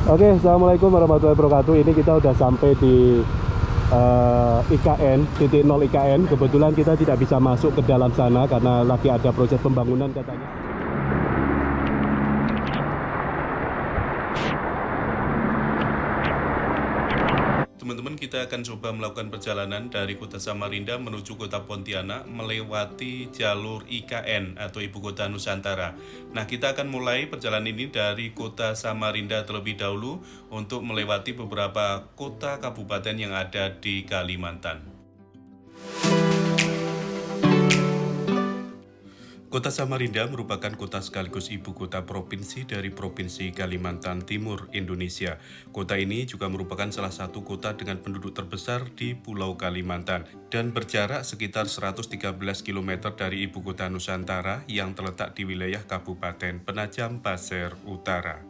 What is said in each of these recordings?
Oke, assalamualaikum warahmatullahi wabarakatuh. Ini kita udah sampai di IKN, titik 0 IKN. Kebetulan kita tidak bisa masuk ke dalam sana karena lagi ada proses pembangunan katanya. Teman-teman, kita akan coba melakukan perjalanan dari kota Samarinda menuju kota Pontianak melewati jalur IKN atau Ibu Kota Nusantara. Nah, kita akan mulai perjalanan ini dari kota Samarinda terlebih dahulu untuk melewati beberapa kota kabupaten yang ada di Kalimantan. Kota Samarinda merupakan kota sekaligus ibu kota provinsi dari Provinsi Kalimantan Timur, Indonesia. Kota ini juga merupakan salah satu kota dengan penduduk terbesar di Pulau Kalimantan dan berjarak sekitar 113 km dari ibu kota Nusantara yang terletak di wilayah Kabupaten Penajam Pasir Utara.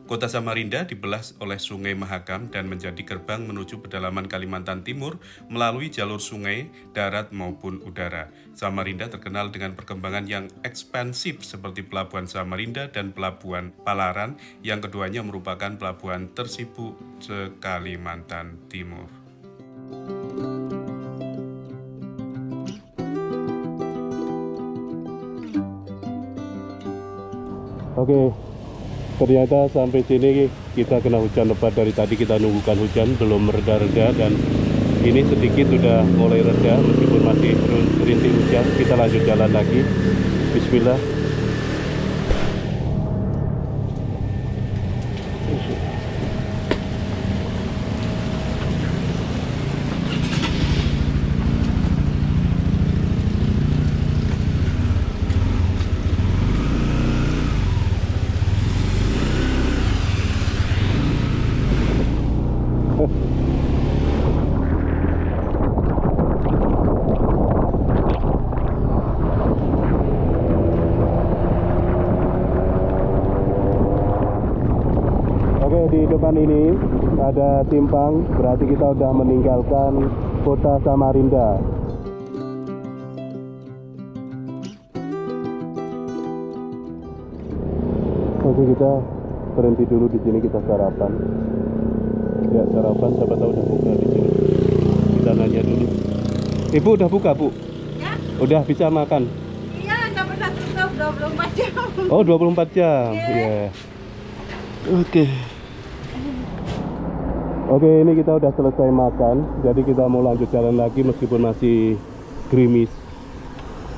Kota Samarinda dibelah oleh Sungai Mahakam dan menjadi gerbang menuju pedalaman Kalimantan Timur melalui jalur sungai, darat maupun udara. Samarinda terkenal dengan perkembangan yang ekspansif seperti Pelabuhan Samarinda dan Pelabuhan Palaran, yang keduanya merupakan pelabuhan tersibuk se Kalimantan Timur. Oke, ternyata sampai sini kita kena hujan lebat. Dari tadi kita nunggukan hujan belum mereda-reda, dan ini sedikit sudah mulai reda meskipun masih rintik hujan. Kita lanjut jalan lagi. Bismillah. Di depan ini ada simpang, berarti kita udah meninggalkan kota Samarinda. Oke, kita berhenti dulu di sini, kita sarapan. Ya, sarapan, siapa tahu udah buka di sini. Kita nanya dulu. Ibu udah buka, Bu? Ya. Udah bisa makan? Iya, nggak pernah tutup 24 jam. Oh, 24 jam. Iya. Oke. Oke, ini kita udah selesai makan, jadi kita mau lanjut jalan lagi meskipun masih gerimis.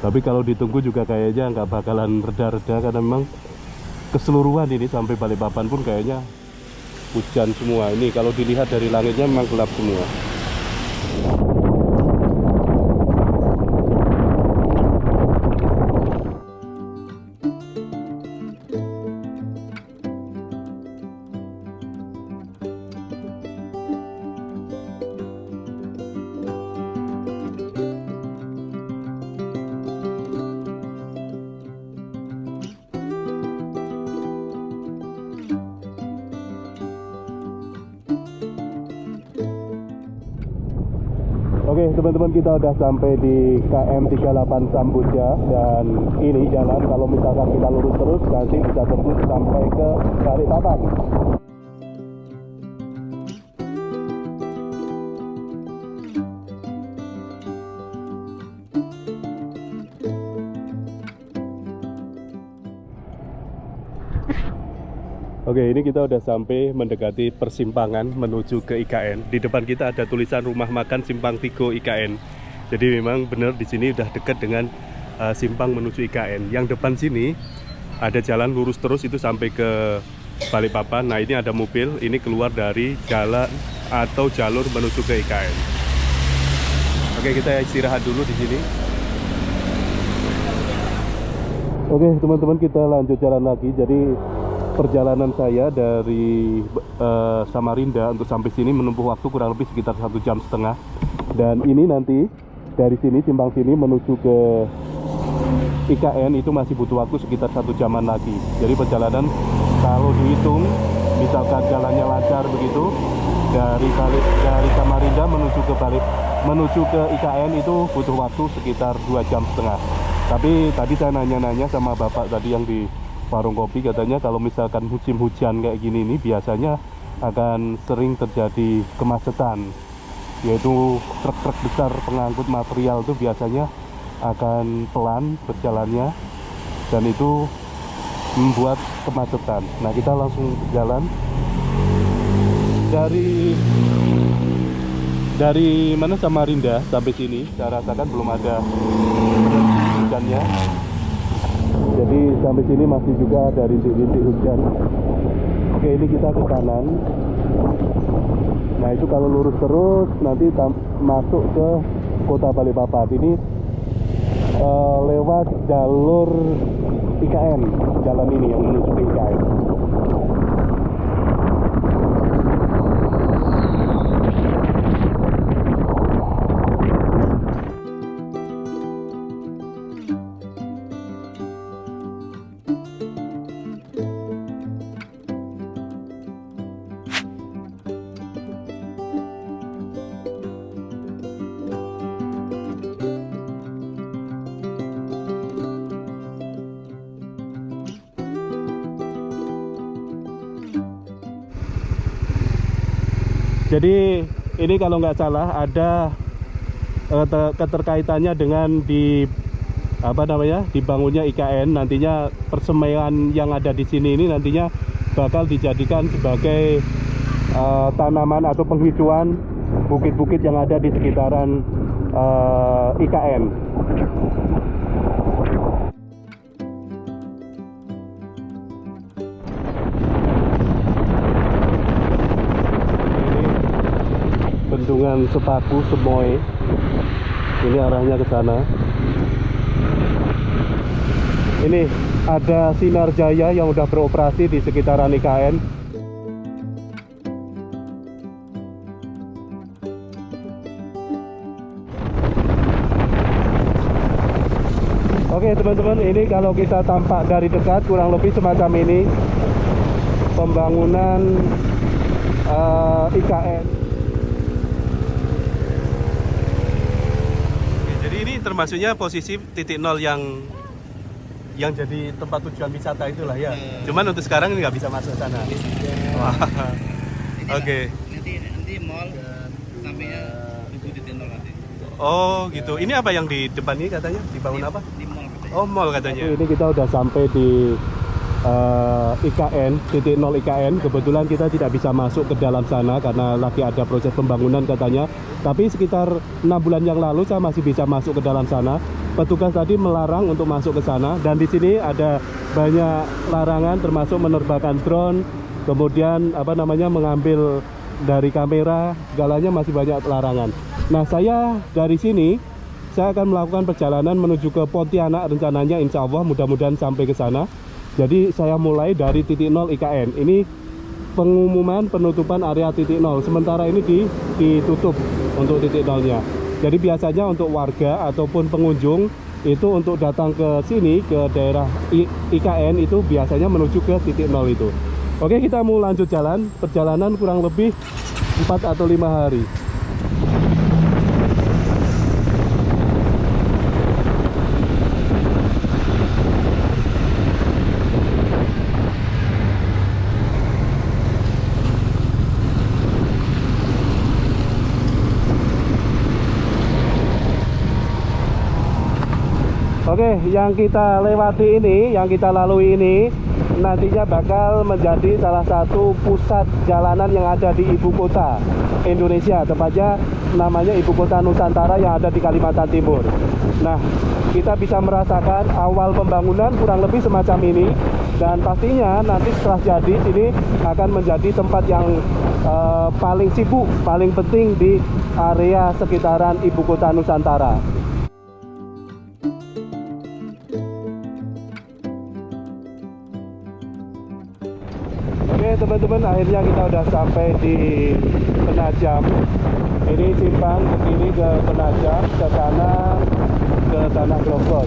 Tapi kalau ditunggu juga kayaknya nggak bakalan reda-reda, karena memang keseluruhan ini sampai Balikpapan pun kayaknya hujan semua. Ini kalau dilihat dari langitnya memang gelap semua. Oke teman-teman, kita udah sampai di KM 38 Sambuja, dan ini jalan kalau misalkan kita lurus terus nanti bisa tembus sampai ke Balikpapan. Oke, ini kita udah sampai mendekati persimpangan menuju ke IKN. Di depan kita ada tulisan Rumah Makan Simpang Tigo IKN. Jadi memang benar di sini udah dekat dengan simpang menuju IKN. Yang depan sini ada jalan lurus terus itu sampai ke Balikpapan. Nah, ini ada mobil, ini keluar dari jalan atau jalur menuju ke IKN. Oke, kita istirahat dulu di sini. Oke, teman-teman, kita lanjut jalan lagi. Jadi perjalanan saya dari Samarinda untuk sampai sini menempuh waktu kurang lebih sekitar 1,5 jam. Dan ini nanti dari sini, simpang sini menuju ke IKN itu masih butuh waktu sekitar 1 jaman lagi. Jadi perjalanan kalau dihitung, misalkan jalannya lancar begitu, dari Samarinda menuju ke IKN itu butuh waktu sekitar 2,5 jam. Tapi tadi saya nanya-nanya sama bapak tadi yang di warung kopi, katanya kalau misalkan musim hujan kayak gini ini biasanya akan sering terjadi kemacetan, yaitu truk-truk besar pengangkut material itu biasanya akan pelan berjalannya dan itu membuat kemacetan. Nah, kita langsung berjalan dari mana Samarinda sampai sini. Saya rasakan belum ada hujannya, jadi sampai sini masih juga ada rintik-rintik hujan. Oke, ini kita ke kanan. Nah, itu kalau lurus terus nanti masuk ke kota Balikpapan. Ini lewat jalur IKN, jalan ini yang menuju ke IKN. Jadi ini kalau nggak salah ada keterkaitannya dengan dibangunnya IKN. Nantinya persemaian yang ada di sini ini nantinya bakal dijadikan sebagai tanaman atau penghijauan bukit-bukit yang ada di sekitaran IKN. Bendungan Sepaku Semoy, ini arahnya ke sana. Ini ada Sinar Jaya yang udah beroperasi di sekitaran IKN. Oke teman-teman, ini kalau kita tampak dari dekat kurang lebih semacam ini pembangunan IKN. Termasuknya posisi titik nol yang jadi tempat tujuan wisata itulah ya. Cuman untuk sekarang ini nggak bisa masuk ke sana. Oke. Nanti mall sampai itu titik nol nanti. Oh gitu. Ini apa yang di depan ini katanya dibangun apa? Di mall katanya. Oh mall katanya. Ini kita udah sampai di IKN, titik nol IKN. Kebetulan kita tidak bisa masuk ke dalam sana karena lagi ada proses pembangunan katanya. Tapi sekitar 6 bulan yang lalu saya masih bisa masuk ke dalam sana. Petugas tadi melarang untuk masuk ke sana, dan di sini ada banyak larangan termasuk menerbangkan drone, kemudian mengambil dari kamera, segalanya masih banyak larangan. Nah, saya dari sini saya akan melakukan perjalanan menuju ke Pontianak rencananya, insya Allah mudah-mudahan sampai ke sana. Jadi saya mulai dari titik nol IKN. Ini pengumuman penutupan area titik nol. Sementara ini ditutup untuk titik nolnya. Jadi biasanya untuk warga ataupun pengunjung itu untuk datang ke sini, ke daerah IKN itu biasanya menuju ke titik nol itu. Oke, kita mau lanjut jalan. Perjalanan kurang lebih 4 atau 5 hari. Oke, yang kita lewati ini, yang kita lalui ini nantinya bakal menjadi salah satu pusat jalanan yang ada di ibu kota Indonesia, tepatnya namanya ibu kota Nusantara yang ada di Kalimantan Timur. Nah, kita bisa merasakan awal pembangunan kurang lebih semacam ini, dan pastinya nanti setelah jadi sini akan menjadi tempat yang paling sibuk, paling penting di area sekitaran ibu kota Nusantara. Oke teman-teman, akhirnya kita udah sampai di Penajam. Ini simpang ke kiri ke Penajam, ke kanan ke Tanah Grogol.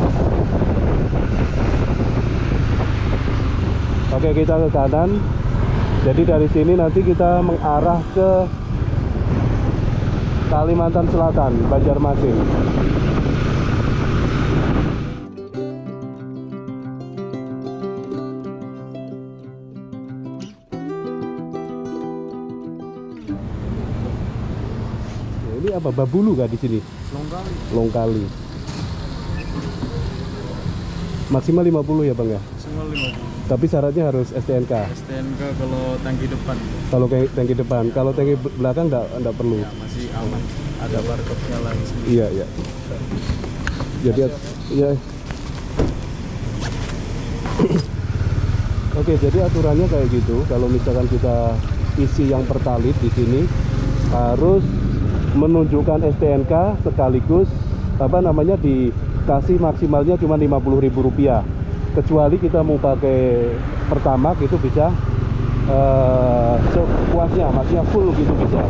Oke, kita ke kanan. Jadi dari sini nanti kita mengarah ke Kalimantan Selatan, Banjarmasin. ini apa? Babulu kah di sini? Longkali. Longkali. Maksimal 50 ya Bang ya? Semua 50. Tapi syaratnya harus STNK. STNK kalau tangki depan. Kalau kayak tangki depan, kalau tangki belakang enggak perlu. Ya, masih aman. Ada barcode-nya lagi. Iya, iya. Jadi ya. Oke, jadi aturannya kayak gitu. Kalau misalkan kita isi yang pertalit di sini harus menunjukkan STNK sekaligus dikasih maksimalnya cuma Rp50.000. Kecuali kita mau pakai Pertamax itu bisa sepuasnya, maksudnya full gitu bisa.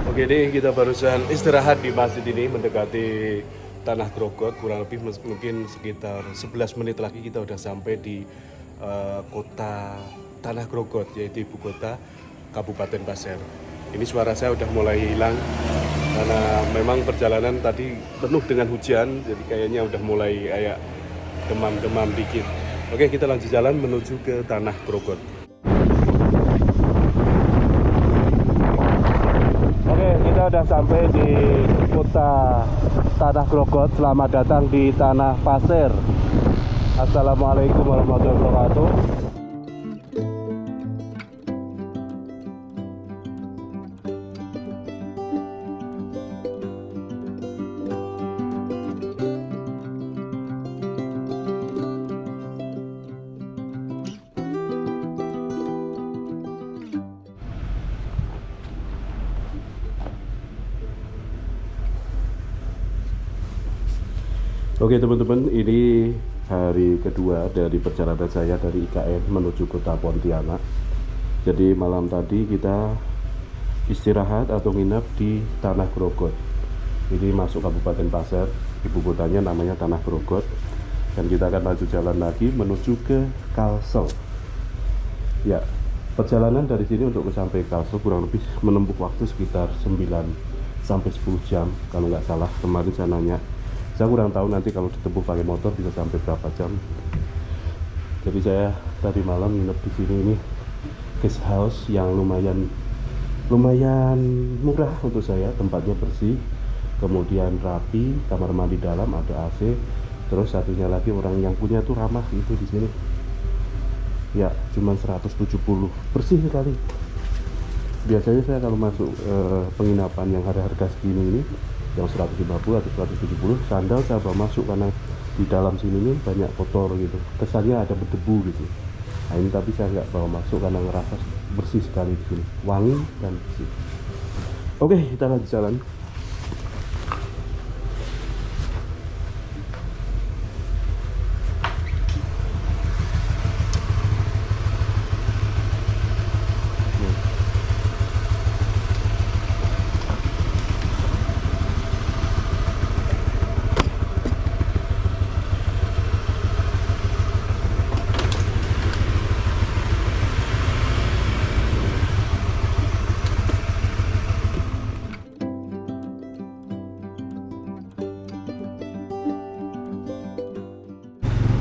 Oke deh, kita barusan istirahat di masjid ini mendekati Tanah Grogot, kurang lebih mungkin sekitar 11 menit lagi kita udah sampai di kota Tanah Grogot, yaitu ibu kota Kabupaten Pasir. Ini suara saya udah mulai hilang karena memang perjalanan tadi penuh dengan hujan, jadi kayaknya udah mulai kayak demam-demam dikit. Oke, kita lanjut jalan menuju ke Tanah Grogot. Oke, kita udah sampai di kota Tanah Grogot. Selamat datang di Tanah Pasir. Assalamualaikum warahmatullahi wabarakatuh. Oke teman-teman, ini hari kedua dari perjalanan saya dari IKN menuju kota Pontianak. Jadi malam tadi kita istirahat atau nginap di Tanah Grogot. Ini masuk Kabupaten Pasir, ibu kotanya namanya Tanah Grogot. Dan kita akan lanjut jalan lagi menuju ke Kalsel. Ya, perjalanan dari sini untuk sampai Kalsel kurang lebih menempuh waktu sekitar 9 sampai 10 jam kalau nggak salah. Kemarin saya nanya, saya kurang tahu nanti kalau ditempuh pakai motor bisa sampai berapa jam. Jadi saya tadi malam nginep di sini, ini guest house yang lumayan murah untuk saya. Tempatnya bersih, kemudian rapi, kamar mandi dalam ada AC. Terus satunya lagi orang yang punya tuh ramah gitu di sini. Ya, cuma 170, bersih sekali. Biasanya saya kalau masuk penginapan yang harga segini ini, yang 150 atau 170, sandal saya bawa masuk karena di dalam sini nih banyak kotor gitu, kesannya ada berdebu gitu. Nah ini tapi saya nggak bawa masuk karena ngerasa bersih sekali di sini, wangi dan bersih. Oke, kita lanjut jalan.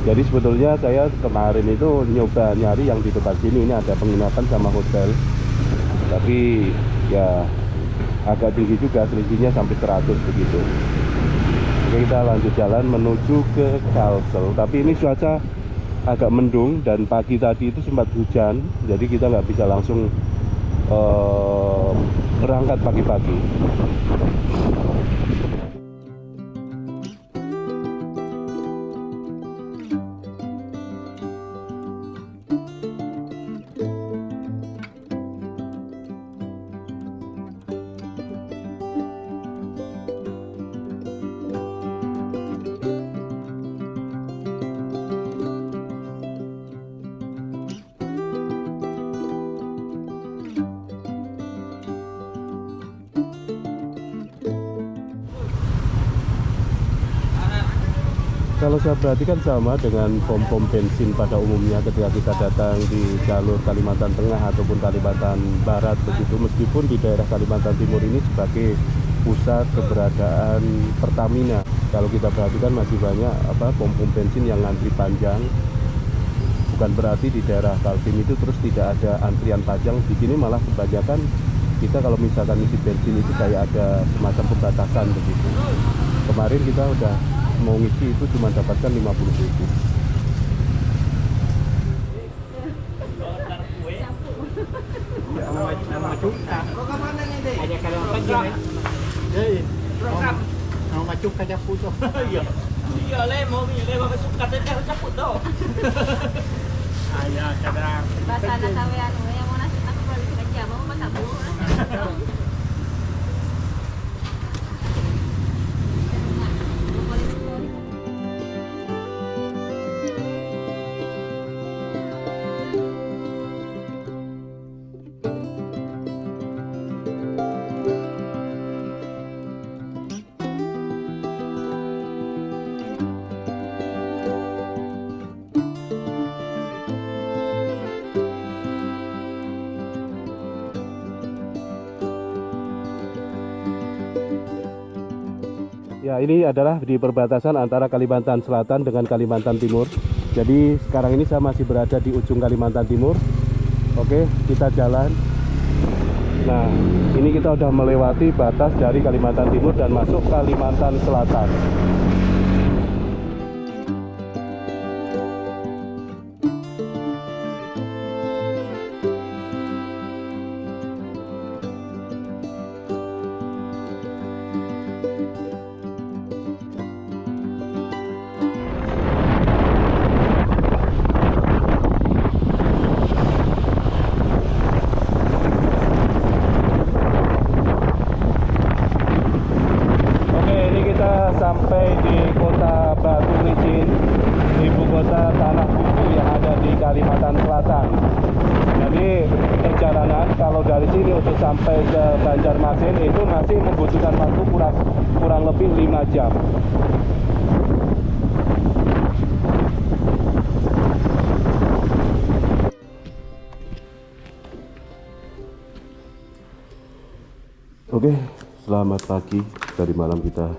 Jadi sebetulnya saya kemarin itu nyoba nyari yang di depan sini, ini ada penginapan sama hotel. Tapi ya agak tinggi juga, selisihnya sampai 100 begitu. Oke, kita lanjut jalan menuju ke Kalsel. Tapi ini cuaca agak mendung dan pagi tadi itu sempat hujan, jadi kita nggak bisa langsung berangkat pagi-pagi. Kalau saya perhatikan sama dengan pom-pom bensin pada umumnya ketika kita datang di jalur Kalimantan Tengah ataupun Kalimantan Barat begitu, meskipun di daerah Kalimantan Timur ini sebagai pusat keberadaan Pertamina. Kalau kita perhatikan masih banyak pom-pom bensin yang ngantri panjang. Bukan berarti di daerah Kaltim itu terus tidak ada antrian panjang. Di sini malah kebanyakan kita kalau misalkan isi bensin itu kayak ada semacam pembatasan begitu. Kemarin kita udah mau ngisi itu cuma dapatkan 50.000. Nama cuka. Ada kalau apa gini? Program. Nama macuk kaca puto. Iya. Iya le mau masuk kata dia caput dah. Ayah kadang. Bahasa anak tawean yang mau nasi aku balik kerja mau masak bubur. Ya, ini adalah di perbatasan antara Kalimantan Selatan dengan Kalimantan Timur. Jadi sekarang ini saya masih berada di ujung Kalimantan Timur. Oke, kita jalan. Nah, ini kita udah melewati batas dari Kalimantan Timur dan masuk Kalimantan Selatan. Sampai di kota Batu Licin, ibu kota Tanah Bumbu yang ada di Kalimantan Selatan. Jadi perjalanan kalau dari sini untuk sampai ke Banjarmasin itu masih membutuhkan waktu kurang lebih 5 jam. Oke, selamat pagi. Dari malam kita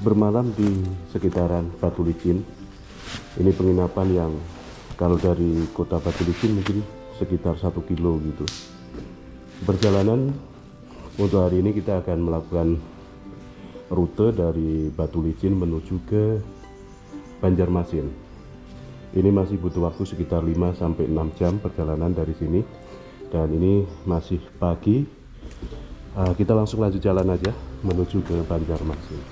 bermalam di sekitaran Batu Licin. Ini penginapan yang kalau dari kota Batu Licin mungkin sekitar 1 kilo gitu. Perjalanan untuk hari ini kita akan melakukan rute dari Batu Licin menuju ke Banjarmasin. Ini masih butuh waktu sekitar 5-6 jam perjalanan dari sini. Dan ini masih pagi. Kita langsung lanjut jalan aja menuju ke Banjarmasin.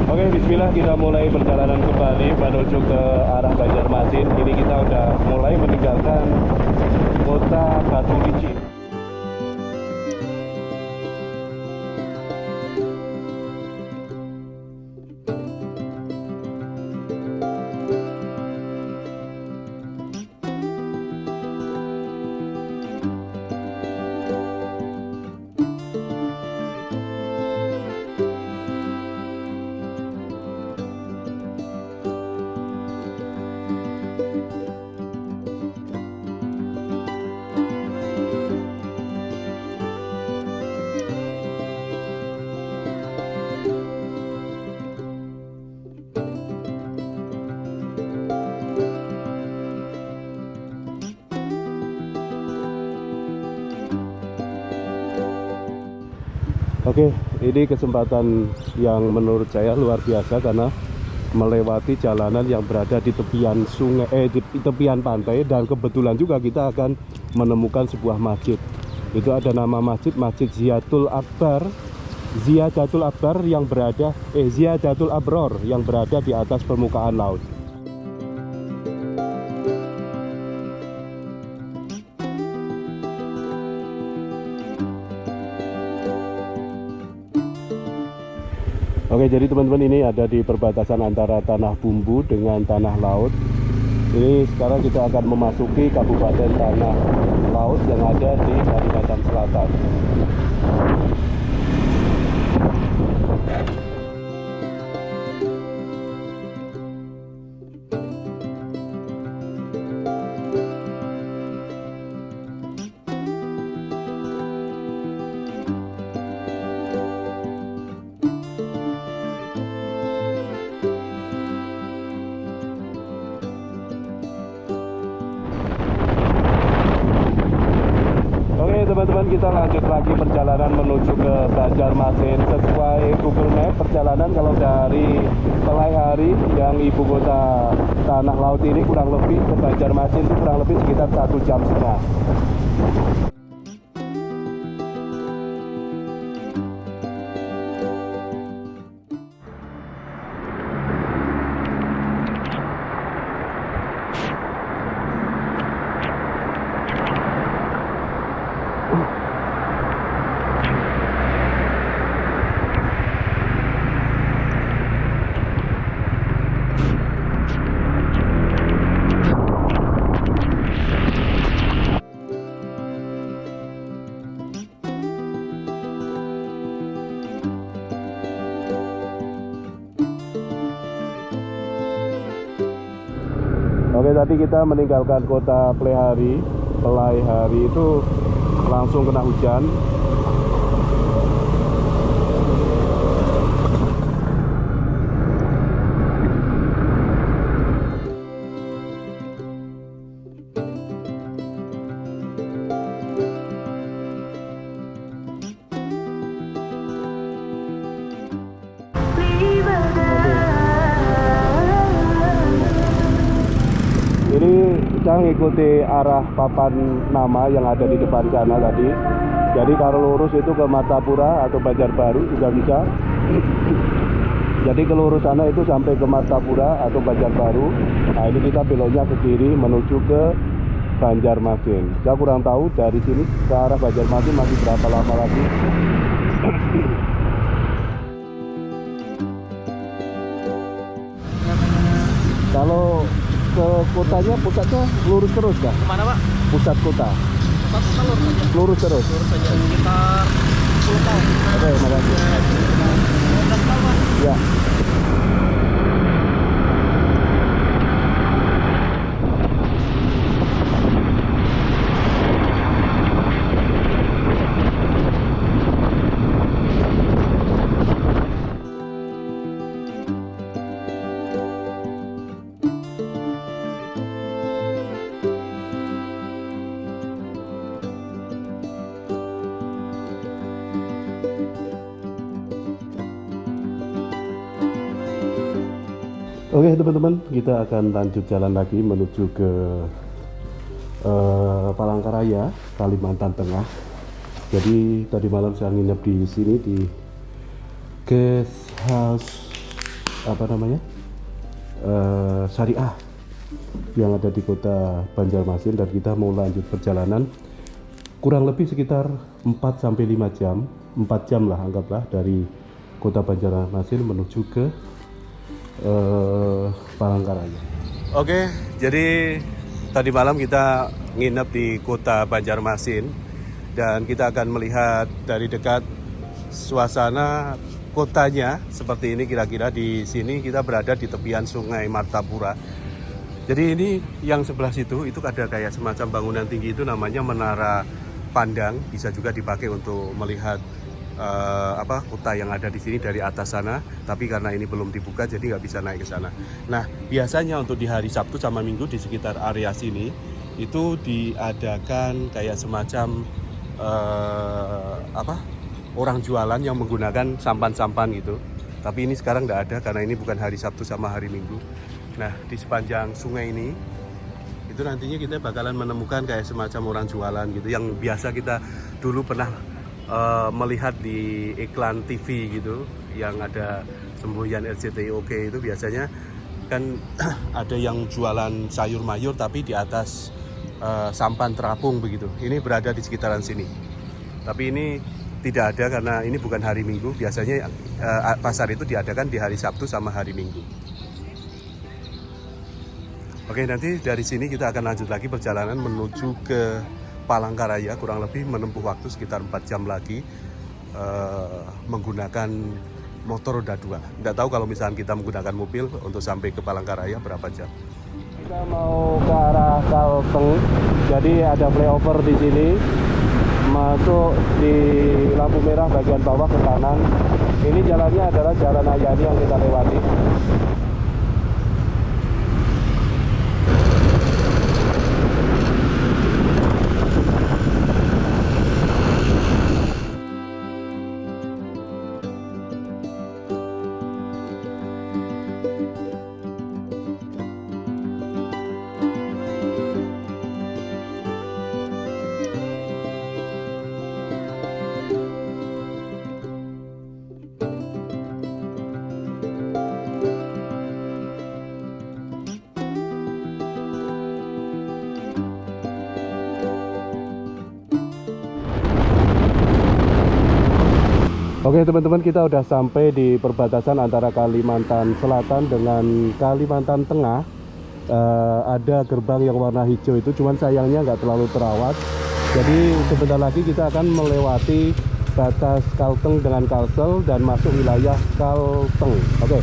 Oke, bismillah, kita mulai perjalanan kembali menuju ke arah Banjarmasin. Ini kita udah mulai meninggalkan kota Batu Licin. Oke, ini kesempatan yang menurut saya luar biasa karena melewati jalanan yang berada di tepian sungai, di tepian pantai, dan kebetulan juga kita akan menemukan sebuah masjid. Itu ada nama masjid, Masjid Ziyadatul Abar yang berada Ziyadatul Abror yang berada di atas permukaan laut. Oke, jadi teman-teman, ini ada di perbatasan antara Tanah Bumbu dengan Tanah Laut. Ini sekarang kita akan memasuki Kabupaten Tanah Laut yang ada di Kalimantan Selatan. teman-teman, kita lanjut lagi perjalanan menuju ke Banjarmasin. Sesuai Google Map, perjalanan kalau dari Pelaihari yang ibu kota Tanah Laut ini kurang lebih ke Banjarmasin itu kurang lebih sekitar 1,5 jam. Oke, tadi kita meninggalkan kota Pelaihari itu langsung kena hujan. Ini saya mengikuti arah papan nama yang ada di depan sana tadi. Jadi kalau lurus itu ke Martapura atau Banjarbaru juga bisa. Jadi ke lurus sana itu sampai ke Martapura atau Banjarbaru. Nah ini kita beloknya ke kiri menuju ke Banjarmasin. Saya kurang tahu dari sini ke arah Banjarmasin masih berapa lama lagi. Kalau ke kotanya, pusatnya lurus terus kah? Kemana Pak? Pusat kota. Pusat kota lurus saja. Lurus terus. Lurus saja sekitar 10 tahun. Oke, makasih. 15 tahun Pak. Ya. Oke teman-teman, kita akan lanjut jalan lagi menuju ke Palangkaraya, Kalimantan Tengah. Jadi tadi malam saya nginep di sini di guest house Syariah yang ada di kota Banjarmasin, dan kita mau lanjut perjalanan kurang lebih sekitar 4-5 jam, 4 jam lah anggaplah, dari kota Banjarmasin menuju ke Palangkaraya. Oke, jadi tadi malam kita nginep di kota Banjarmasin dan kita akan melihat dari dekat suasana kotanya seperti ini. Kira-kira di sini kita berada di tepian Sungai Martapura. Jadi ini yang sebelah situ itu ada kayak semacam bangunan tinggi, itu namanya Menara Pandang. Bisa juga dipakai untuk melihat kota yang ada di sini dari atas sana, tapi karena ini belum dibuka jadi nggak bisa naik ke sana. Nah biasanya untuk di hari Sabtu sama Minggu di sekitar area sini itu diadakan kayak semacam orang jualan yang menggunakan sampan-sampan gitu. Tapi ini sekarang nggak ada karena ini bukan hari Sabtu sama hari Minggu. Nah di sepanjang sungai ini itu nantinya kita bakalan menemukan kayak semacam orang jualan gitu, yang biasa kita dulu pernah melihat di iklan TV gitu, yang ada semboyan RCTI Oke, itu biasanya kan ada yang jualan sayur mayur tapi di atas sampan terapung begitu. Ini berada di sekitaran sini, tapi ini tidak ada karena ini bukan hari Minggu. Biasanya pasar itu diadakan di hari Sabtu sama hari Minggu. Oke, nanti dari sini kita akan lanjut lagi perjalanan menuju ke Palangkaraya, kurang lebih menempuh waktu sekitar 4 jam lagi menggunakan motor roda 2. Nggak tahu kalau misalnya kita menggunakan mobil untuk sampai ke Palangkaraya berapa jam. Kita mau ke arah Kalteng, jadi ada flyover di sini, masuk di lampu merah bagian bawah ke kanan. Ini jalannya adalah Jalan Ayani yang kita lewati. Oke teman-teman, kita udah sampai di perbatasan antara Kalimantan Selatan dengan Kalimantan Tengah. Ada gerbang yang warna hijau itu, cuman sayangnya nggak terlalu terawat. Jadi sebentar lagi kita akan melewati batas Kalteng dengan Kalsel dan masuk wilayah Kalteng. Oke.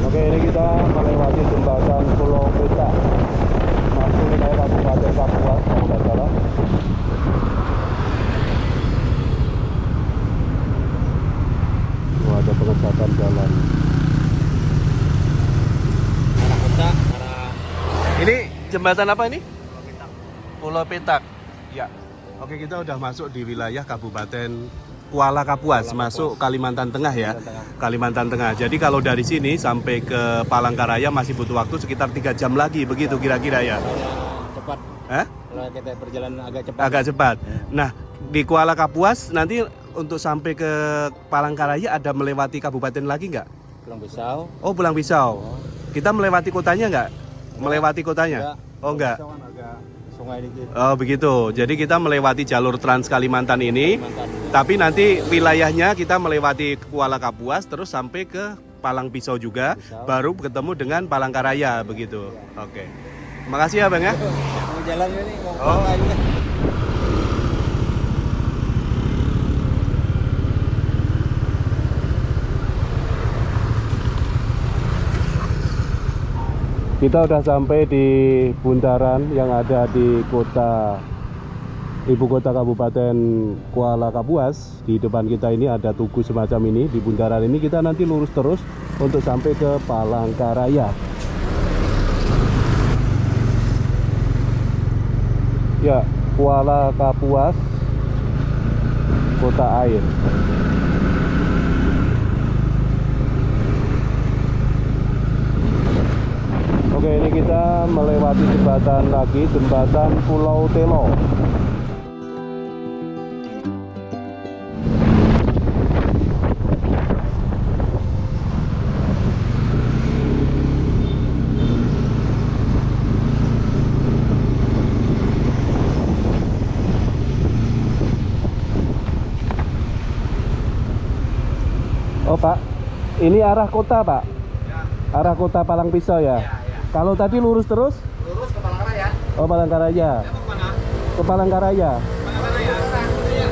Oke, ini kita melewati jembatan Pulau Petak, masuk wilayah Kabupaten Kapuas kalau nggak salah. Ada pengecatan jalan. Arah kota, arah Ini jembatan apa ini? Pulau Petak. Ya. Oke, kita udah masuk di wilayah Kabupaten Kuala Kapuas, masuk Kalimantan Tengah ya. Kalimantan Tengah. Jadi kalau dari sini sampai ke Palangkaraya masih butuh waktu sekitar 3 jam lagi, begitu kira-kira ya. cepat. Hah? Kalau kita perjalanan agak cepat. Agak cepat. Nah, di Kuala Kapuas nanti untuk sampai ke Palangkaraya ada melewati kabupaten lagi nggak? Pulang Pisau. Oh, Pulang Pisau. Kita melewati kotanya nggak? Melewati kotanya? Enggak. Oh, nggak. Pisau kan agak sungai dikit. Oh, begitu. Jadi kita melewati jalur Trans Kalimantan ini, Kalimantan. tapi nanti wilayahnya kita melewati Kuala Kapuas terus sampai ke Palang Pisau juga, baru ketemu dengan Palangkaraya begitu. Oke. Makasih ya, Bang ya. Mau jalan ini mau Oh. pulang aja. Kita udah sampai di bundaran yang ada di ibu kota Kabupaten Kuala Kapuas. Di depan kita ini ada tugu semacam ini. Di bundaran ini kita nanti lurus terus untuk sampai ke Palangkaraya. Ya, Kuala Kapuas, kota air. Oke, ini kita melewati jembatan lagi, jembatan Pulau Telo. Oh Pak, ini arah kota Pak? Ya. Arah kota Palang Pisau ya? Kalau tadi lurus terus? Lurus ke Palangkaraya. Oh, Palangkaraya. Ya mau kemana? Ke Palangkaraya. Palangkaraya. Iya.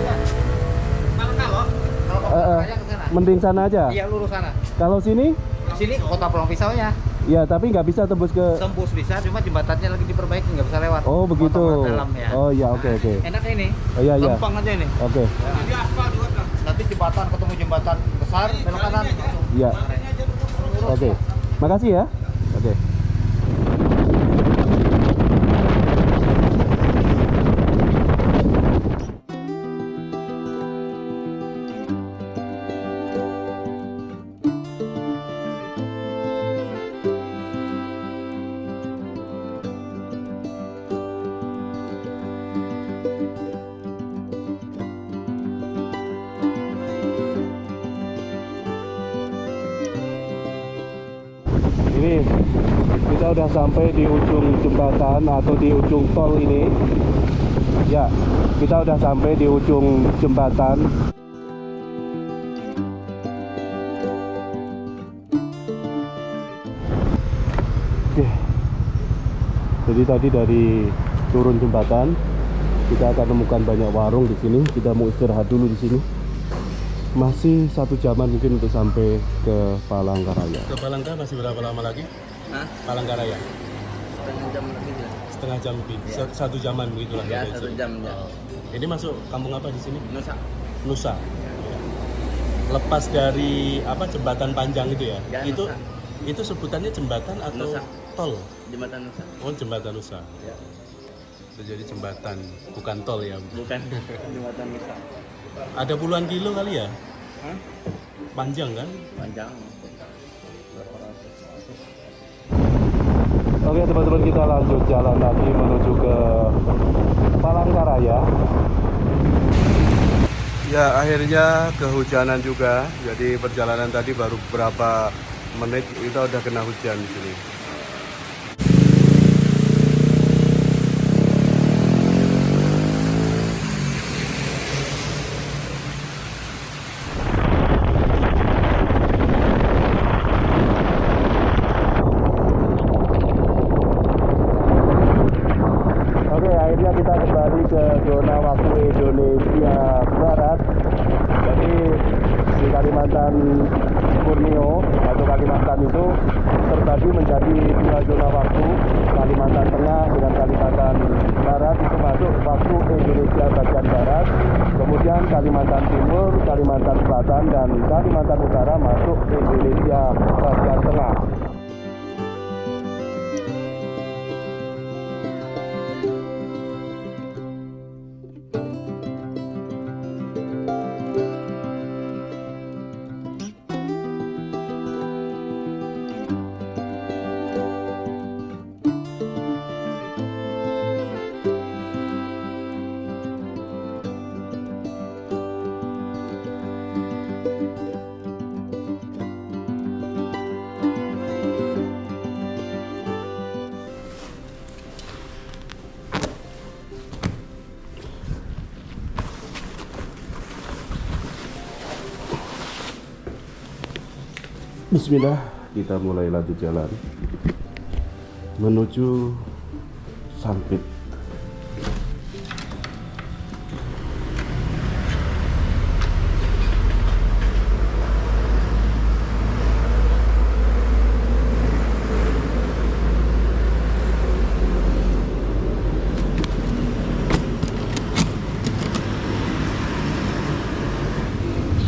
Palangkalo. Kalau ke Palangkaraya ke sana. Mending sana aja. Iya, lurus sana. Kalau sini? Sini ke kota Pulang Pisaunya. Ya, tapi nggak bisa tembus ke. Tembus bisa, cuma jembatannya lagi diperbaiki, nggak bisa lewat. Oh, begitu. Potongan dalam ya. Oh iya, oke. Enak ini. Oh iya iya. Gampang aja ini. Oke. Nanti aspal juga. Nanti jembatan ketemu jembatan besar belok kanan. Iya. Oke. Makasih ya. Oke. Ini kita udah sampai di ujung jembatan atau di ujung tol ini. Ya, kita udah sampai di ujung jembatan. Oke. Jadi tadi dari turun jembatan kita akan menemukan banyak warung di sini. Kita mau istirahat dulu di sini. Masih 1 jaman mungkin untuk sampai ke Palangkaraya. Ke Palangkaraya masih berapa lama lagi? Hah? Palangkaraya? Setengah jam lagi ya. Setengah jam lebih. Ya. 1 jaman begitu lah. Ya, 1 jam ya. Ini masuk kampung apa di sini? Nusa. Nusa. Lepas dari apa jembatan panjang itu ya? Ya, itu Nusa. itu sebutannya jembatan atau Nusa. tol? Jembatan Nusa. Oh, jembatan Nusa. Ya. Itu jadi jembatan, bukan tol ya. Bukan jembatan Nusa. Ada puluhan kilo kali ya? Hah? Panjang kan? Panjang. Oke teman-teman, kita lanjut jalan lagi menuju ke Palangkaraya. Ya, akhirnya kehujanan juga. Jadi perjalanan tadi baru beberapa menit kita udah kena hujan di sini. Oke, akhirnya kita kembali ke zona waktu Indonesia Barat. Jadi di Kalimantan Borneo atau Kalimantan itu terbagi menjadi dua zona waktu. Kalimantan Tengah dengan Kalimantan Barat itu masuk waktu Indonesia bagian barat. Kemudian Kalimantan Timur, Kalimantan Selatan, dan Kalimantan Utara masuk Indonesia bagian tengah. Bismillah, kita mulai lanjut jalan menuju Sampit.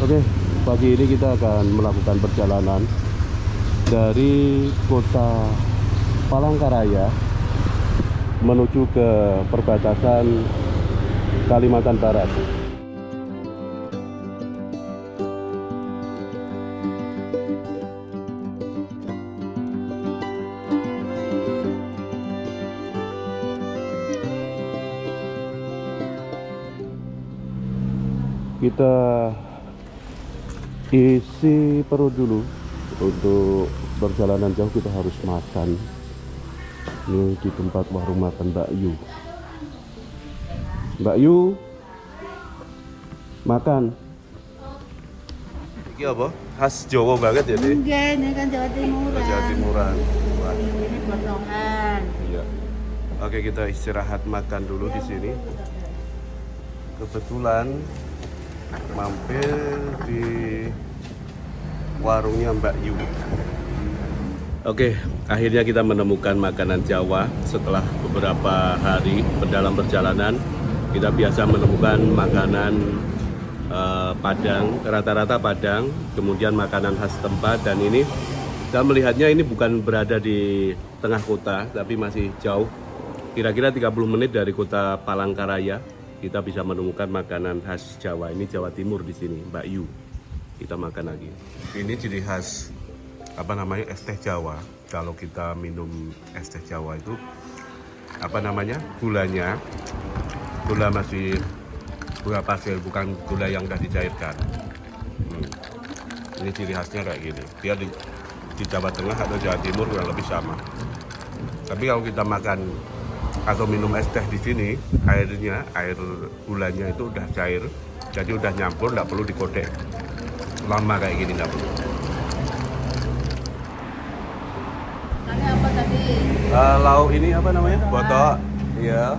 Oke, pagi ini kita akan melakukan perjalanan dari kota Palangkaraya menuju ke perbatasan Kalimantan Barat. Kita isi perut dulu. Untuk perjalanan jauh kita harus makan. Ini di tempat warung makan Mbak Yu. Mbak Yu, makan. Ini apa? Khas Jawa banget ya, Dek? Enggak, ini kan Jawa Timuran. Jawa Timuran. Wah. Ini potongan. Iya. Oke, kita istirahat makan dulu di sini. Kebetulan mampir di warungnya Mbak Yu. Oke, akhirnya kita menemukan makanan Jawa setelah beberapa hari dalam perjalanan. Kita biasa menemukan makanan Padang, rata-rata Padang, kemudian makanan khas tempat. Dan ini saya melihatnya ini bukan berada di tengah kota, tapi masih jauh. Kira-kira 30 menit dari kota Palangkaraya kita bisa menemukan makanan khas Jawa. Ini Jawa Timur di sini, Mbak Yu. Kita makan lagi. Ini ciri khas apa namanya, es teh Jawa. Kalau kita minum es teh Jawa itu apa namanya, gulanya gula masih gula pasir, bukan gula yang udah dicairkan. Ini ciri khasnya kayak gini. Dia di Jawa Tengah atau Jawa Timur kurang lebih sama. Tapi kalau kita makan atau minum es teh di sini, air gulanya itu udah cair, jadi udah nyampur, nggak perlu dikodek lama kayak gini, nggak perlu. Ini apa tadi? Lauk ini apa namanya? Botok, iya.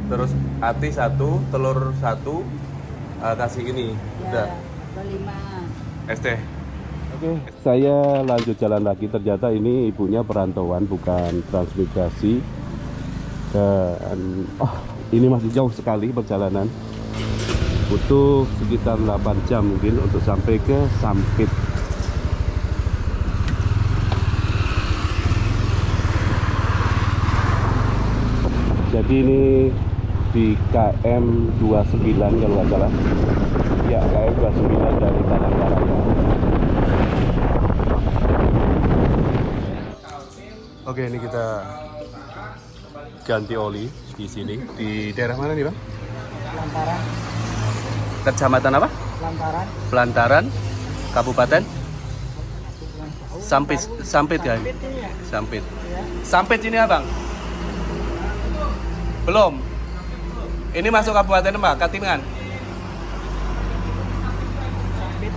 Terus ati 1, telur 1, kasih ini, udah. 5. Es teh. Oke, saya lanjut jalan lagi. Ternyata ini ibunya perantauan, bukan transmigrasi. Dan ini masih jauh sekali perjalanan. Butuh sekitar 8 jam mungkin untuk sampai ke Sampit. Jadi ini di KM 29 kalau nggak salah. Ya, KM 29 dari Palangkaraya. Oke, ini kita ganti oli di sini. Di daerah mana nih, Bang? Lantaran. Kecamatan apa? Lantaran. Pelantaran, Kabupaten Sampit, Sampit ya? Ini ya. Sampit. Ya. Sampit ini abang? Belum. Ini masuk Kabupaten apa? Katingan?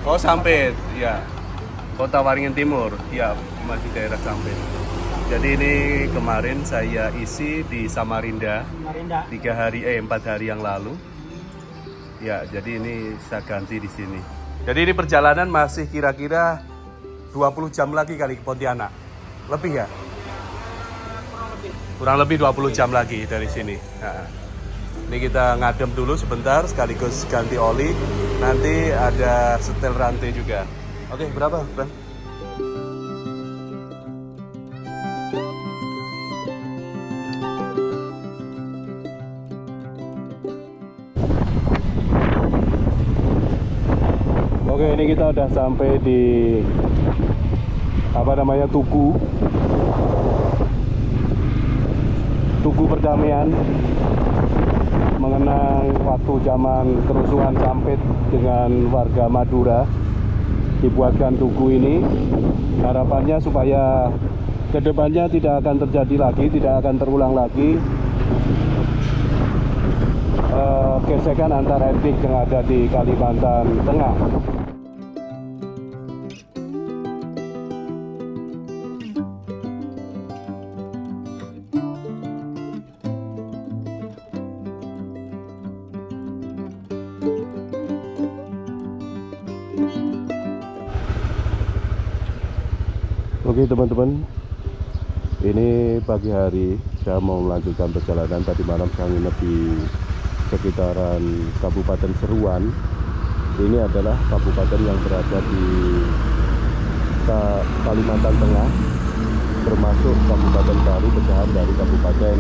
Oh Sampit, ya. Kota Waringin Timur, ya masih daerah Sampit. Jadi ini kemarin saya isi di Samarinda, Samarinda. 4 hari yang lalu. Ya, jadi ini saya ganti di sini. Jadi ini perjalanan masih kira-kira 20 jam lagi kali ke Pontianak. Lebih ya? Kurang lebih 20 jam lagi dari sini. Nah, ini kita ngadem dulu sebentar sekaligus ganti oli. Nanti ada setel rantai juga. Oke, berapa, Bang? Oke, ini kita udah sampai di Tugu Perdamaian, mengenang waktu zaman kerusuhan Sampit dengan warga Madura. Dibuatkan tugu ini, harapannya supaya kedepannya tidak akan terjadi lagi, tidak akan terulang lagi gesekan antar etnik yang ada di Kalimantan Tengah. Oke teman-teman, ini pagi hari saya mau melanjutkan perjalanan. Tadi malam saya nginep di sekitaran Kabupaten Seruan. Ini adalah kabupaten yang berada di Kalimantan Tengah, termasuk kabupaten baru pecahan dari kabupaten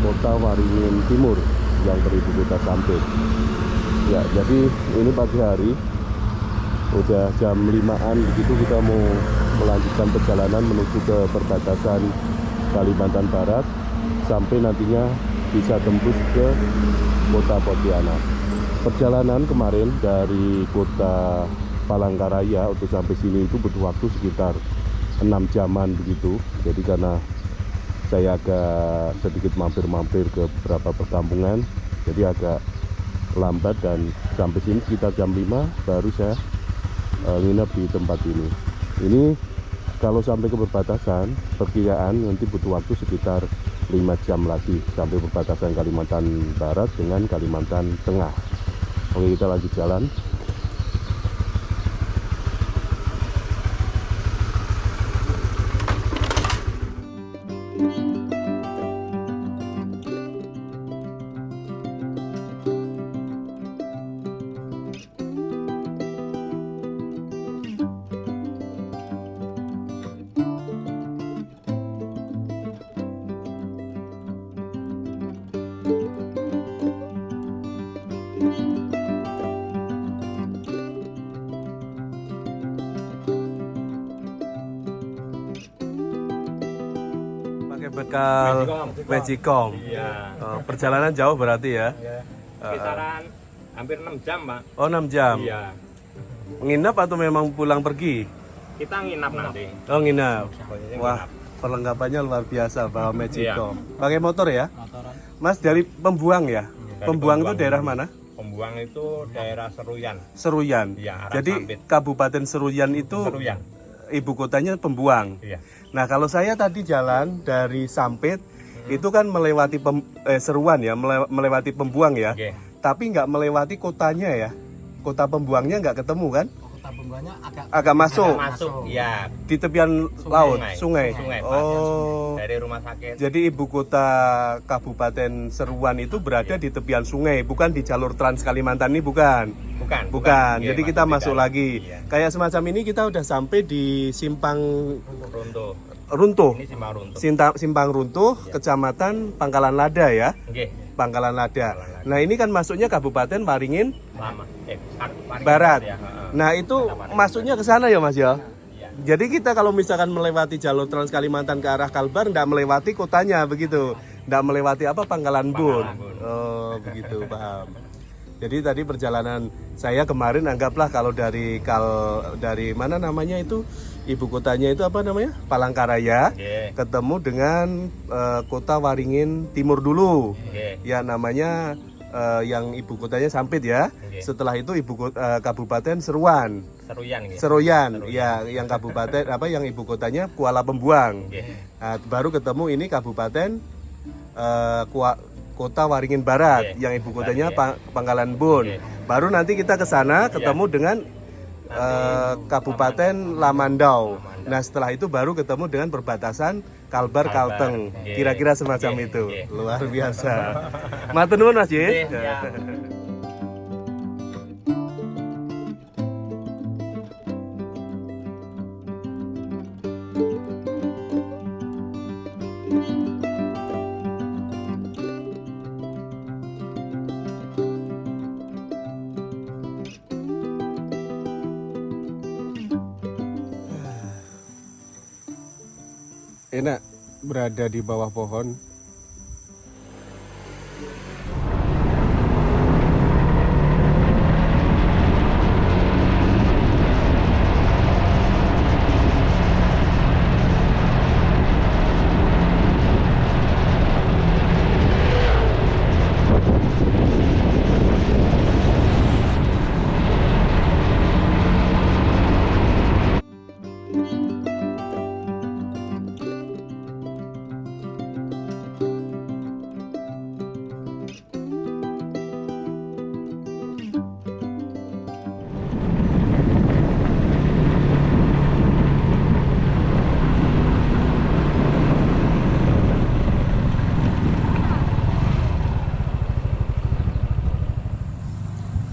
Kota Waringin Timur yang beribu kota Sampit. Ya, jadi ini pagi hari udah jam 5-an begitu, kita mau melanjutkan perjalanan menuju ke perbatasan Kalimantan Barat sampai nantinya bisa tembus ke kota Pontianak. Perjalanan kemarin dari kota Palangkaraya untuk sampai sini itu butuh waktu sekitar 6 jaman begitu. Jadi karena saya agak sedikit mampir-mampir ke beberapa perkampungan, jadi agak lambat dan sampai sini sekitar jam 5 baru saya nginep di tempat ini. Ini kalau sampai ke perbatasan, perkiraan nanti butuh waktu sekitar 5 jam lagi sampai perbatasan Kalimantan Barat dengan Kalimantan Tengah. Oke, kita lanjut jalan. Bekal Magicom. Iya. Perjalanan jauh berarti ya? Kisaran hampir 6 jam, Pak. Oh 6 jam. Iya. Nginap atau memang pulang pergi? Kita nginap nanti. Oh nginap. Pokoknya Wah, nginap. perlengkapannya luar biasa bawa Magicom. Iya. Pakai motor ya? Motoran. Mas dari Pembuang ya? Dari Pembuang itu Pembuang. daerah mana? Pembuang itu daerah Seruyan. Seruyan. Iya, arah Jadi Sampit. Kabupaten Seruyan itu Seruyan. ibu kotanya Pembuang. Iya. Nah kalau saya tadi jalan dari Sampit itu kan melewati Seruan ya, melewati Pembuang ya, Oke. tapi nggak melewati kotanya ya. Kota Pembuangnya nggak ketemu kan? Kota Pembuangnya Agak masuk Masuk. Iya. di tepian laut, sungai. Sungai, Pak. Oh, Dari rumah sakit. jadi ibu kota Kabupaten Seruan itu berada di tepian sungai, bukan di jalur Trans Kalimantan ini, bukan. Bukan. Iya, Jadi kita masuk beda. lagi. Iya. Kayak semacam ini kita udah sampai di Simpang Runtuh. Runtuh. Ini Simpang Runtuh. Simpang Runtuh, Kecamatan Pangkalan Lada ya. Oke. Pangkalan Lada. Nah, ini kan masuknya Kabupaten Waringin Lama. Waringin Barat. ya. Nah, itu Waringin masuknya ke sana ya, Mas ya. Iya. Jadi kita kalau misalkan melewati jalur Trans Kalimantan ke arah Kalbar nggak melewati kotanya begitu. Nggak melewati apa Pangkalan Bun. Pangkalan Bun. Oh, begitu, paham. Jadi tadi perjalanan saya kemarin anggaplah kalau dari mana namanya itu ibu kotanya itu apa namanya? Palangkaraya, ketemu dengan kota Waringin Timur dulu. Ya namanya yang ibu kotanya Sampit ya. Setelah itu Kabupaten Seruyan. Seroyan, ya yang kabupaten yang ibu kotanya Kuala Pembuang. Nah, baru ketemu ini Kabupaten Kota Waringin Barat yang ibu kotanya Pangkalan Bun. Baru nanti kita ke sana ketemu dengan Kabupaten Lamandau. Nah setelah itu baru ketemu dengan perbatasan Kalbar Kalteng. Kira-kira semacam itu. Luar biasa. Matur nuwun Mas Ye. Enak berada di bawah pohon.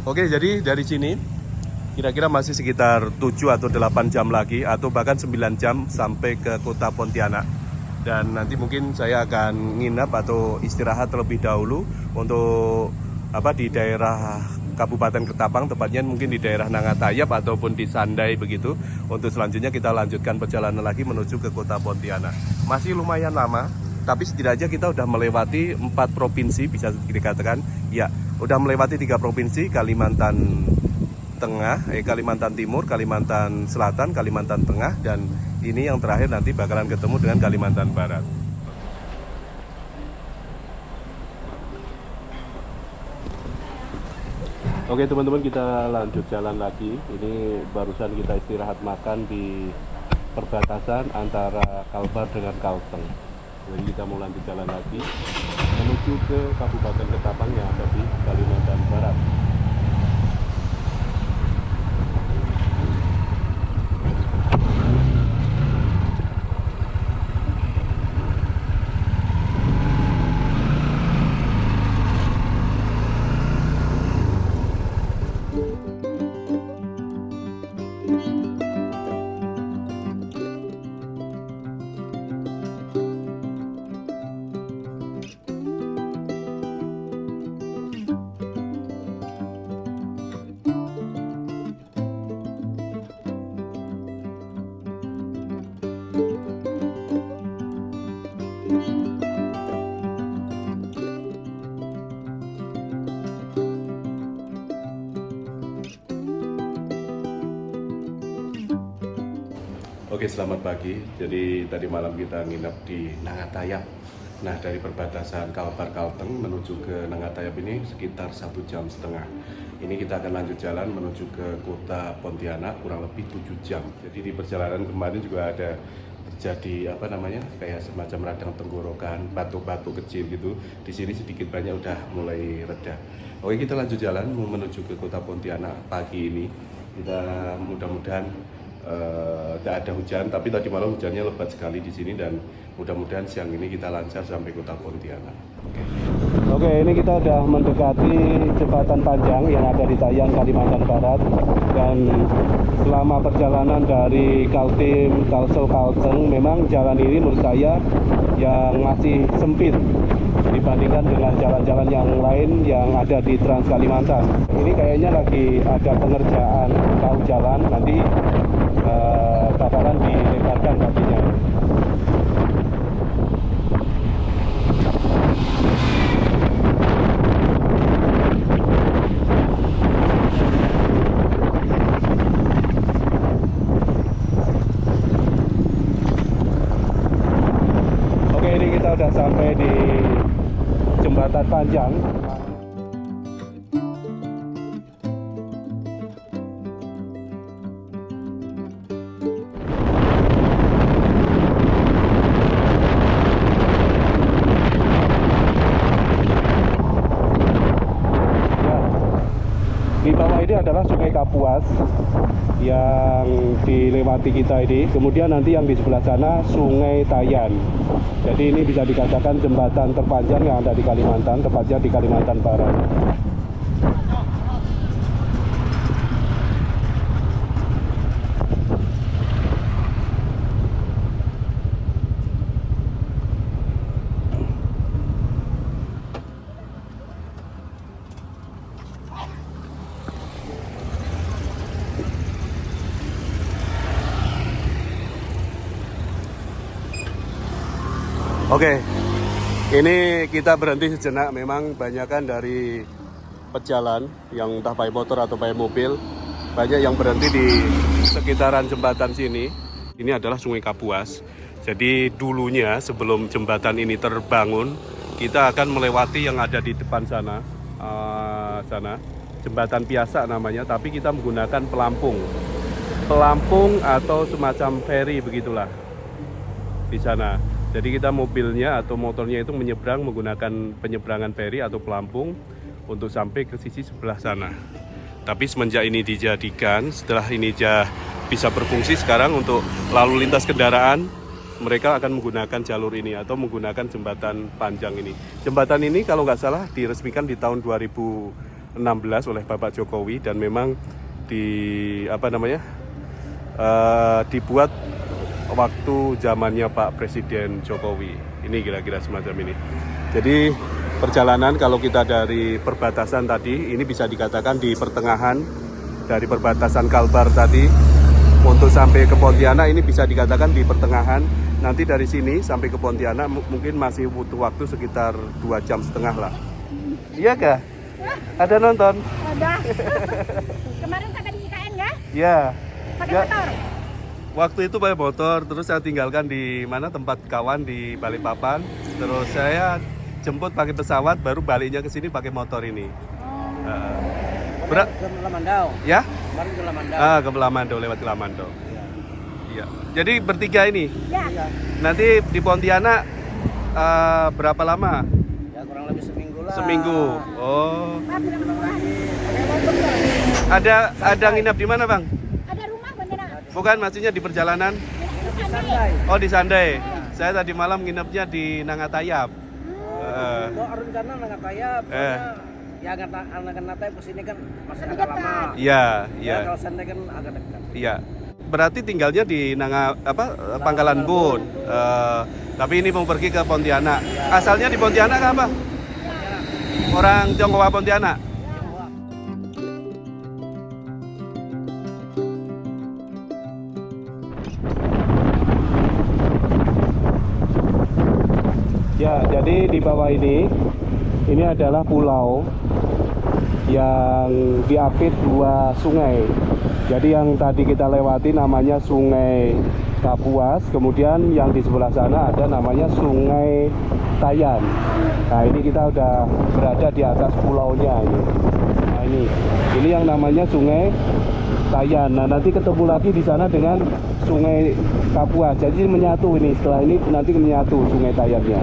Oke, jadi dari sini kira-kira masih sekitar 7 atau 8 jam lagi atau bahkan 9 jam sampai ke kota Pontianak. Dan nanti mungkin saya akan nginap atau istirahat terlebih dahulu untuk di daerah Kabupaten Ketapang, tepatnya mungkin di daerah Nangatayap ataupun di Sandai begitu. Untuk selanjutnya kita lanjutkan perjalanan lagi menuju ke kota Pontianak. Masih lumayan lama, tapi setidaknya kita udah melewati 4 provinsi bisa dikatakan. Ya, udah melewati 3 provinsi, Kalimantan Tengah, Kalimantan Timur, Kalimantan Selatan, Kalimantan Tengah, dan ini yang terakhir nanti bakalan ketemu dengan Kalimantan Barat. Oke teman-teman, kita lanjut jalan lagi. Ini barusan kita istirahat makan di perbatasan antara Kalbar dengan Kalteng. Jadi kita mau lanjut jalan lagi menuju ke Kabupaten Ketapang yang ada di Kalimantan Barat. Oke, selamat pagi. Jadi tadi malam kita nginep di Nangatayap. Nah, dari perbatasan Kalbar Kalteng menuju ke Nangatayap ini sekitar 1,5 jam. Ini kita akan lanjut jalan menuju ke kota Pontianak kurang lebih 7 jam. Jadi di perjalanan kemarin juga ada terjadi kayak semacam radang tenggorokan, batuk-batuk kecil gitu. Di sini sedikit banyak udah mulai reda. Oke, kita lanjut jalan menuju ke kota Pontianak pagi ini. Kita mudah-mudahan tidak ada hujan, tapi tadi malam hujannya lebat sekali di sini dan mudah-mudahan siang ini kita lancar sampai kota Pontianak. Oke, ini kita sudah mendekati jembatan panjang yang ada di Tayang, Kalimantan Barat. Dan selama perjalanan dari Kaltim, Kalsel, Kalteng, memang jalan ini menurut saya yang masih sempit dibandingkan dengan jalan-jalan yang lain yang ada di Trans Kalimantan. Ini kayaknya lagi ada pengerjaan bahu jalan, nanti bakalan dilebarkan kakinya. jembatan panjang. Di bawah ini adalah Sungai Kapuas yang dilewati kita ini. Kemudian nanti yang di sebelah sana Sungai Tayan. Jadi ini bisa dikatakan jembatan terpanjang yang ada di Kalimantan, tepatnya di Kalimantan Barat. Oke, ini kita berhenti sejenak. Memang banyakkan dari pejalan yang entah pakai motor atau pakai mobil, banyak yang berhenti di sekitaran jembatan sini. Ini adalah Sungai Kapuas. Jadi dulunya sebelum jembatan ini terbangun, kita akan melewati yang ada di depan sana, jembatan biasa namanya, tapi kita menggunakan pelampung atau semacam ferry begitulah di sana. Jadi kita mobilnya atau motornya itu menyeberang menggunakan penyeberangan ferry atau pelampung untuk sampai ke sisi sebelah sana. Tapi semenjak ini dijadikan, setelah ini bisa berfungsi sekarang untuk lalu lintas kendaraan, mereka akan menggunakan jalur ini atau menggunakan jembatan panjang ini. Jembatan ini kalau nggak salah diresmikan di tahun 2016 oleh Bapak Jokowi dan memang dibuat waktu zamannya Pak Presiden Jokowi. Ini kira-kira semacam ini. Jadi perjalanan kalau kita dari perbatasan tadi, ini bisa dikatakan di pertengahan dari perbatasan Kalbar tadi untuk sampai ke Pontianak, ini bisa dikatakan di pertengahan. Nanti dari sini sampai ke Pontianak mungkin masih butuh waktu sekitar 2,5 jam lah. Iya kah? Ada nonton? Ada. Kemarin sampai di IKN ya? Iya. Pakai motor? Waktu itu pakai motor, terus saya tinggalkan di mana tempat kawan di Balikpapan. Terus saya jemput pakai pesawat, baru baliknya ke sini pakai motor ini. Ke Lamandau. Ya? Kemarin ke Lamandau. Ke Lamandau, lewat Lamandau. Iya. Jadi bertiga ini. Ya. Nanti di Pontianak berapa lama? Ya kurang lebih seminggu lah. Seminggu. Oh. Pak, bilang murah. Ada nginap di mana, Bang? Ada rumah Pontianak. Bukan, maksudnya di perjalanan? Di Sandai. Oh, di Sandai. Saya tadi malam nginepnya di Nangatayap. Rencana Nangatayap. Ya Nangatayap ke sini kan masih Lebih agak dekat. lama. Iya, Ya iya. kalau Sandai kan agak dekat. Iya. Berarti tinggalnya di Pangkalan Bun. Tapi ini mau pergi ke Pontianak. Asalnya di Pontianak apa? Orang Tionghoa Pontianak. Ya, jadi di bawah ini adalah pulau yang diapit dua sungai. Jadi yang tadi kita lewati namanya Sungai Kapuas, kemudian yang di sebelah sana ada namanya Sungai Tayan. Nah, ini kita udah berada di atas pulaunya ini. Nah, ini yang namanya Sungai Tayan. Nah, nanti ketemu lagi di sana dengan Sungai Kapuas. Jadi menyatu ini, setelah ini nanti menyatu Sungai Tayannya.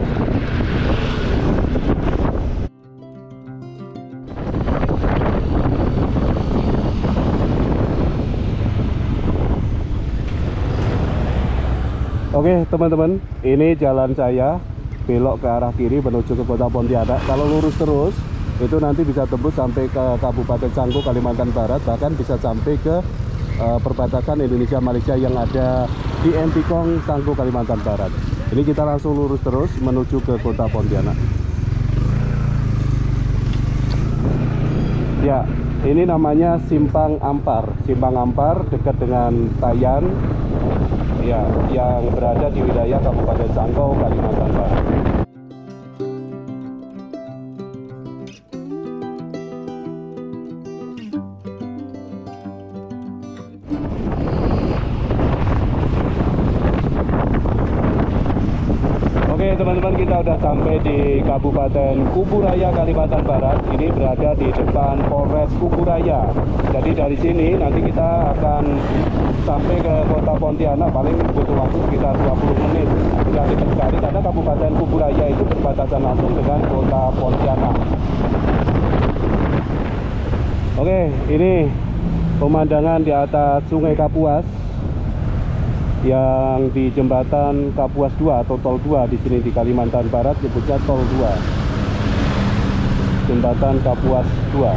Oke teman-teman, ini jalan saya belok ke arah kiri menuju ke kota Pontianak. Kalau lurus terus, itu nanti bisa tembus sampai ke Kabupaten Canggu, Kalimantan Barat, bahkan bisa sampai ke perbatasan Indonesia Malaysia yang ada di Entikong, Canggu, Kalimantan Barat. Ini kita langsung lurus terus menuju ke kota Pontianak. Ya, ini namanya Simpang Ampar. Simpang Ampar dekat dengan Tayan. Ya, yang berada di wilayah Kabupaten Canggu, Kalimantan Barat. Oke teman-teman, teman-teman, kita udah sampai di Kabupaten Kuburaya, Kalimantan Barat. Ini berada di depan Polres Kuburaya. Jadi dari sini nanti kita akan sampai ke kota Pontianak, paling butuh waktu sekitar 20 menit. Tidak dekat sekali karena Kabupaten Kuburaya itu berbatasan langsung dengan kota Pontianak. Oke, ini pemandangan di atas Sungai Kapuas yang di jembatan Kapuas 2 atau Tol 2 di sini di Kalimantan Barat disebutnya Tol 2. Jembatan Kapuas 2.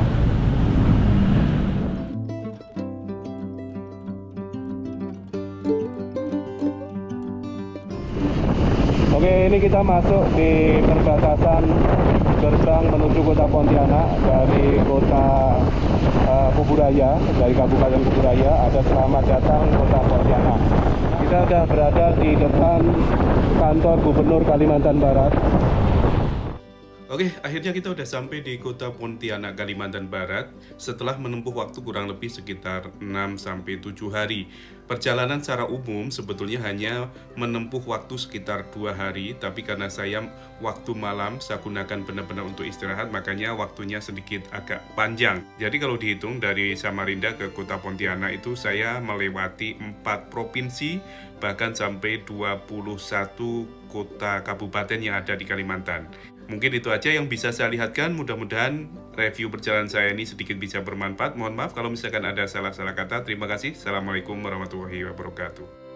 Oke, ini kita masuk di perbatasan gerbang menuju kota Pontianak dari kota Kuburaya, dari Kabupaten Kuburaya. Ada selamat datang kota Pontianak. Kita sudah berada di depan kantor Gubernur Kalimantan Barat. Oke, akhirnya kita udah sampai di kota Pontianak, Kalimantan Barat setelah menempuh waktu kurang lebih sekitar 6-7 hari. Perjalanan secara umum sebetulnya hanya menempuh waktu sekitar 2 hari, tapi karena saya waktu malam saya gunakan benar-benar untuk istirahat, makanya waktunya sedikit agak panjang. Jadi kalau dihitung dari Samarinda ke kota Pontianak itu saya melewati 4 provinsi, bahkan sampai 21 kota kabupaten yang ada di Kalimantan. Mungkin itu aja yang bisa saya lihatkan. Mudah-mudahan review perjalanan saya ini sedikit bisa bermanfaat. Mohon maaf kalau misalkan ada salah-salah kata. Terima kasih. Assalamualaikum warahmatullahi wabarakatuh.